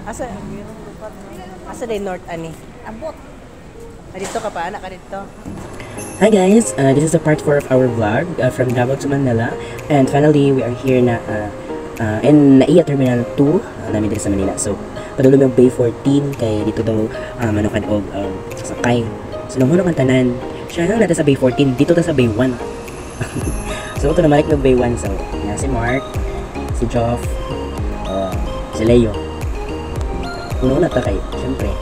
Asa? Asa day North ani? Abot. Dito ka pa, anak ka dito. Hi guys, this is the part 4 of our vlog from Davao to Manila, and finally we are here na in NAIA Terminal 2 namin dito sa Manila. So padulong yung Bay 14 kay dito daw manukan og sasakay. So nung hunong ang tanan, siya lang natin sa Bay 14, dito ta sa Bay 1. So ito na malik ng Bay 1. So yan si Mark, si Joff, si Leo. Uno na ta kay, syempre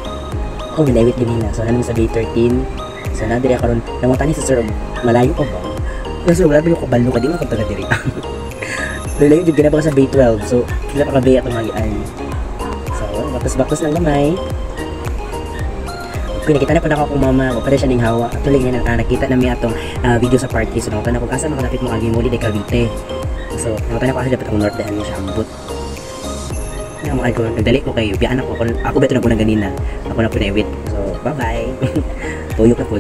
ako milawit din nila. So namin sa Bay 13. So nadiri ako ron, nangutan ni sa sir, malayo ko ba? Pero sir, wala ba yung kabalo ka, di mo akong taga-diri. Lalayo yung ginaba ko sa Bay 12, so sila pa ka-Bay atong magian. So, baktos-baktos lang gamay. Okay, nakita na pa na ako kung mama ko, para siya ning hawa. Actually, ngayon nakita namin atong video sa party. So, nangutan ako, asa makalapit mo agi muli de Cavite. So, nangutan ako, asa dapat akong north daan niya siya ambot. Ay ko, nagdali ko kayo, biyaan ako beto na po na ganina. Ako na po na-ewit. So, bye-bye. Tuyok na po.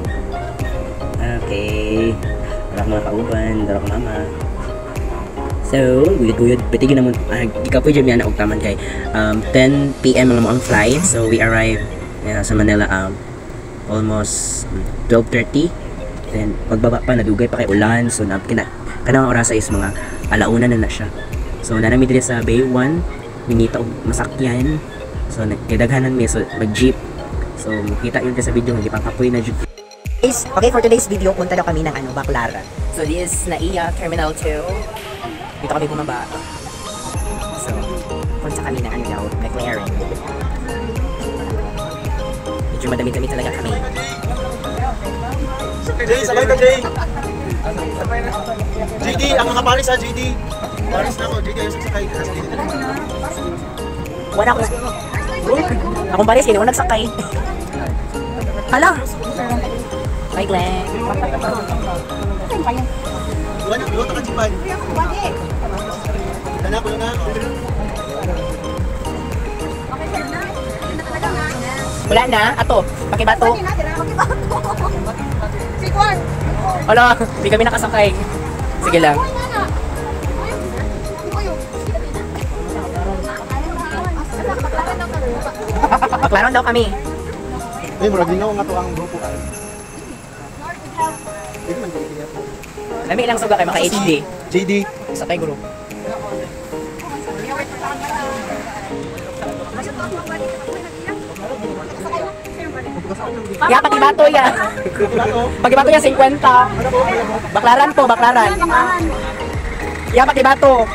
Okay. Wala akong mga kauban, wala akong mama. So, guyod-guyod. Bitigin naman, ikapoy dyan yan na taman kay 10 PM lang mo ang flight. So, we arrive sa Manila almost 12:30. Then, pagbaba pa, nadugay pa kay ulan. So, kanang orasa is mga alauna na siya. So, nanami dito sa Bay 1. Minita og masakyan. So nagdaghanan mi, so mag-jeep. So makita yun sa video, hindi pang kapoy na jeep. Guys, okay, for today's video, punta daw kami ng Baclaran. So this is NAIA Terminal 2. Dito kami bumaba. So punta kami ng daw, McLaren. Medyo madami-dami talaga kami. Jay, sabay ka Jay! JD, ang mga Paris ha, JD! Paris na ako, JD ayos sakay. Wala ko. Akong pares, hindi ako nagsakay. Hala! Bye, Glenn. Luwa ka Jipan. Dala ko na. Wala na, ato. Pakibato. Wala, hindi kami nakasakay. Sige lang. Baklaran daw kami. Murag ginaw nga to ang grupo ay. Lami lang suga kay maka HD. JD. Sakay group. Ya, pakibato ya. Pakibato ya 50. Baklaran to, baklaran. Ya, pakibato.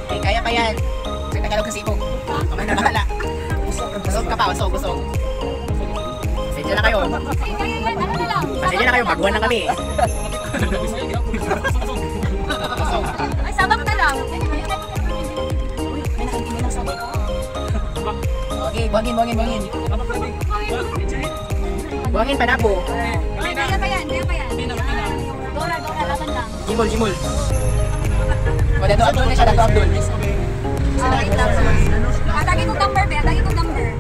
Okay, kaya pa yan. Sa Tagalog kasi po. Kamay na bahala. Usog ka pa, usog. Pasensya na kayo. Pasensya na kayo, baguhan na kami. Ay, sabak na lang. Okay, buhangin. Buhangin pa na po. Kaya pa yan. Dora, laban lang. Jimol. O, dato Abdul na siya, dato Abdul. Wait lang. Atagin kong number, be. Oo.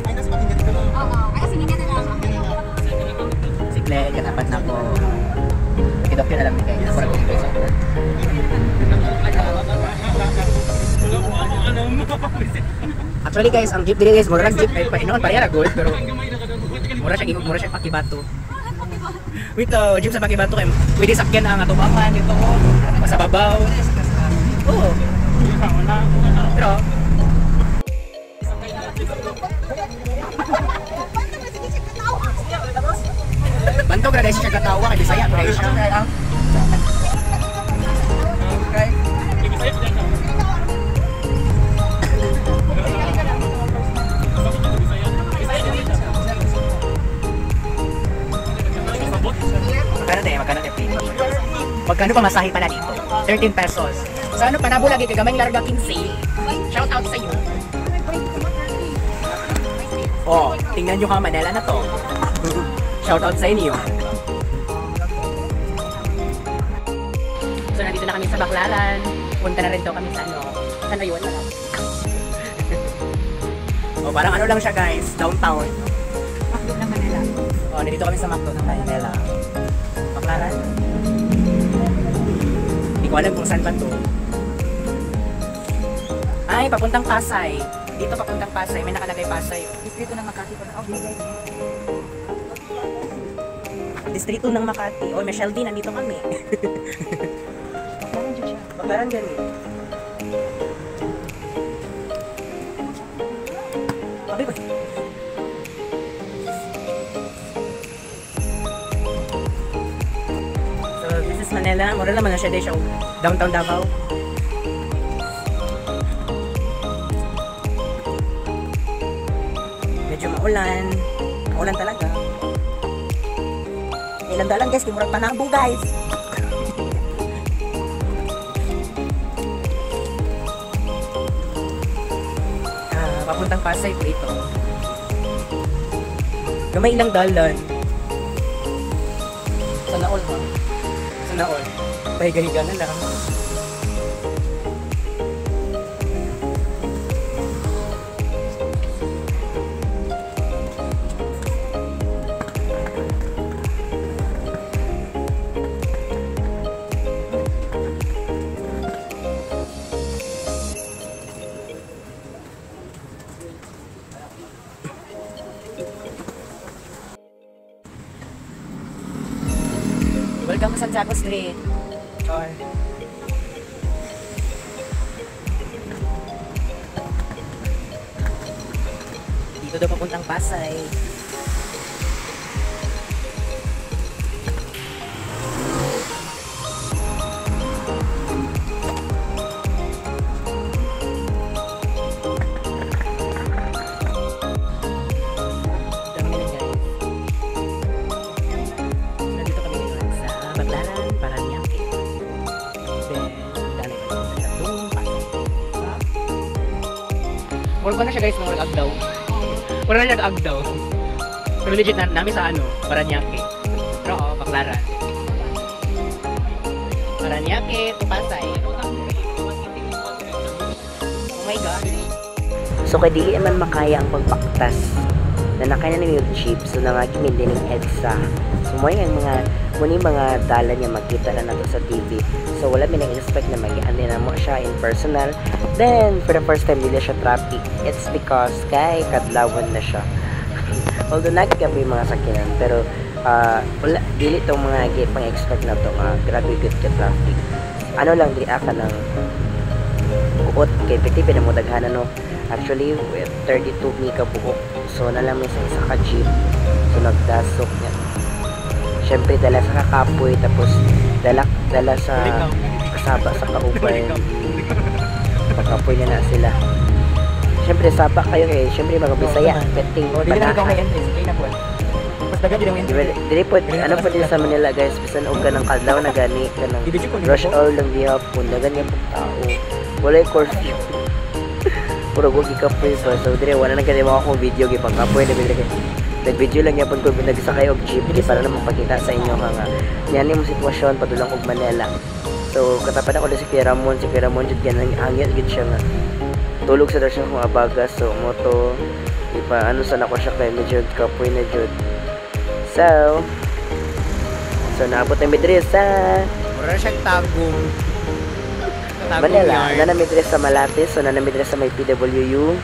Ay, kasi hindi na lang. Sikle, katapat na po. Doktor alam ni kayo. Para ko dito sa actually guys, ang jeep dili guys, mura lang jeep ay painoon pareha ra gold pero mura siya pakibato. Wait, jeep sa pakibato kay pwede sakyan ang atubangan dito sa babaw. Oh. Pero bantog ra siya katawa kay Bisaya ra siya. Okay. Magkano magkano pa masahe pala dito? 13 pesos. Sa ano pa nabo lagi kagamay larga 15. Shout out sa iyo. Oh, tingnan nyo ka Manila na to. Shout out sa inyo. So nandito na kami sa Baclaran. Punta na rin daw kami sa ano. Saan na yun? Oh, parang ano lang siya guys, downtown. Makdo na Manila. Oh, nandito kami sa Macdo ng Manila. Baclaran. Hindi ko alam kung saan ba to. Ay, papuntang Pasay. Dito papuntang Pasay. May nakalagay Pasay. Distrito ng Makati pa na. Oh, guys. Distrito ng Makati. O, Michelle D, nandito kami. Parang dyan siya. Bakaran ganun. Abi ba? So, this is Manila. Mura naman na siya day show. Downtown Davao. Medyo maulan. Maulan talaga. Ilang dalan guys, kimurag panangbo guys. Papuntang Pasay po ito. Gamay ilang dalan. Sana all ba? Sana all. Pahiga-higa na lang. Welcome to Santiago Street. Char. Dito daw papuntang Pasay. Dami na guys. Nandito kami ngayon sa Baclaran, Paranaque. Then, dali ko sa Shatong Pasay. Mura ko na siya guys, mura agdaw. Mura na siya agdaw. Pero legit na namin sa ano, Paranaque. Pero oo, Baclaran. Paranaque to Pasay. Oh my God. So kay dili man makaya ang pagpaktas na nakaya na yung jeep, so nangagimid din ng EDSA. So mo yung mga dala niya makita na nato sa TV. So wala mi nag-expect na magian din na mo siya in personal. Then for the first time dili siya traffic. It's because kay kadlawon na siya. Although nagkakape yung mga sakyanan, pero wala dili tong mga pang-expect na to nga grabe good ka traffic. Ano lang dili aka ng buot kay piti pinamudaghanan no. Actually, with 32 mika buok. So, nalaman sa isa ka jeep. So, nagdasok niya. Siyempre, dala sa kakapoy. Tapos, dala sa kasaba sa kauban. Pagkapoy na sila. Siyempre, sapa kayo eh. Siyempre, mga Bisaya. Peting panahan. Dili po, ano po din sa Manila guys. Bisan og ka ng kadlaw na gani. Ka ng rush hour lang dihapon. Dagan niya pong tao. Walay curfew. Puro ko gikapoy pa. So dire wala na kaya mga akong video gipang kapoy na bigla. Nag-video lang yapon ko nagsakay og jeep para naman pakita sa inyo nga yan yung sitwasyon padulang og Manila. So katapan ako si Kuya Ramon jud ganang hangit gid siya nga. Tulog sa darshan kong abagas so moto ipa ano sana ko siya kay medyo kapoy na jud. So naabot na midre sa Mura siyang tagong. Manila, nanamidre sa Malate, so nanamidre sa may PWU.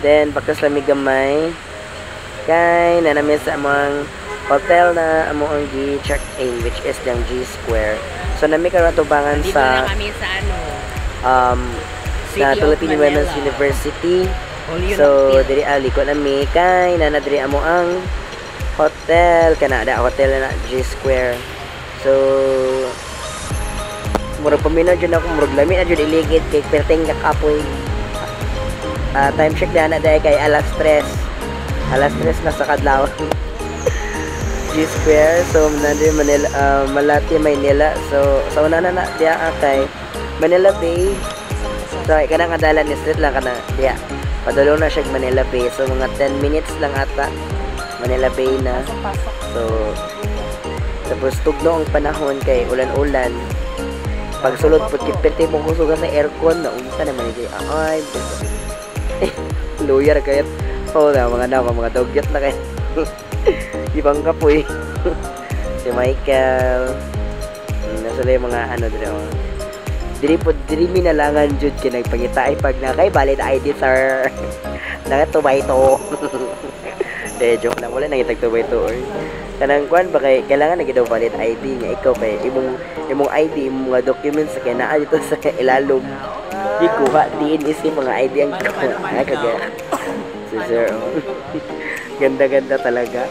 Then, pagkas lami gamay, kay nanamid sa among hotel na among gi-check-in, which is yung G Square. So, nami karon tubangan sa kami sa ano, na Philippine Women's University. So, diri aliko nami, kay nanadiri amo ang hotel, kanada hotel na G Square. So, murag paminaw dyan ako, murag lami na dyan iligid kay perting kakapoy. Time check na dahil kay alas 3 na sa kadlaw. G Square, so nandun Manila, Malate, Maynila. So sa una na diya kay Manila Bay. So kanang adalan ni street lang kana diya. Padulong na siya Manila Bay. So mga 10 minutes lang ata Manila Bay na. So tapos tugno ang panahon kay ulan-ulan. Pagsulod po, kiperte mo kusugan sa aircon na unsa naman ito. Ay, lawyer kayat. Oo na, mga dogyot na kayo. Ibang kapoy. Si Michael. Nasa lang yung mga ano dito. diri minalangan jud kay nagpangita ay pag nakay valid ID sir. Nakatubay to. Joke lang wala nang itagtubay to or. Kanang kuan ba kay kailangan na gidaw valid ID nga ikaw kay imong ID imong mga documents kay naa dito sa ilalom. Di kuha DNS yung mga ID ang kuha. Kagaya. Si sir. Ganda-ganda talaga.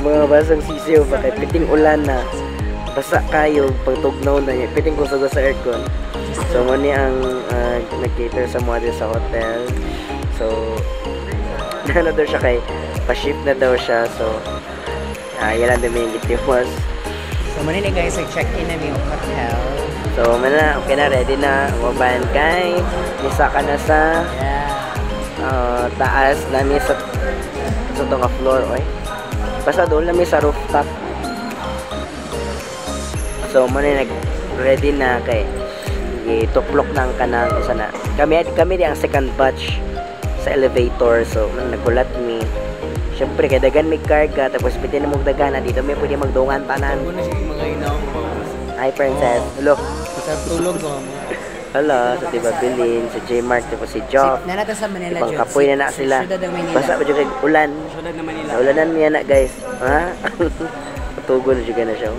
Mga basang sisiyo ba kay piting ulan na. Basa kayo pag tugnaw na niya. Piting kusugo sa aircon. So mo ni ang nag-cater sa mga sa hotel. So ano daw siya kay pa-shift na daw siya. So yan lang din may gitiwas. So muna na guys, check-in na yung hotel. So mana okay na ready na maban kay isa ka na sa taas nami sa tong floor oy. Basta doon nami sa rooftop. So muna nag ready na kay ituplok ng kanang isa na. Kami di ang second batch sa elevator. So nagulat mi. Syempre kay dagan may karga tapos piti na magdagana dito may pwede magdungan tanan. Ano siya yung mga inaw mo? Hi princess. Hello. Sa tulog ko. Hello, sa Tiba Bilin, sa J-Mark, tapos si Jock. Na natin sa Manila, Ibang kapoy na sila. Syudad ng Manila. Basta ba dyan kay ulan. Syudad ng Manila. Ulanan niya na guys. Ha? Tugon na siya na siya.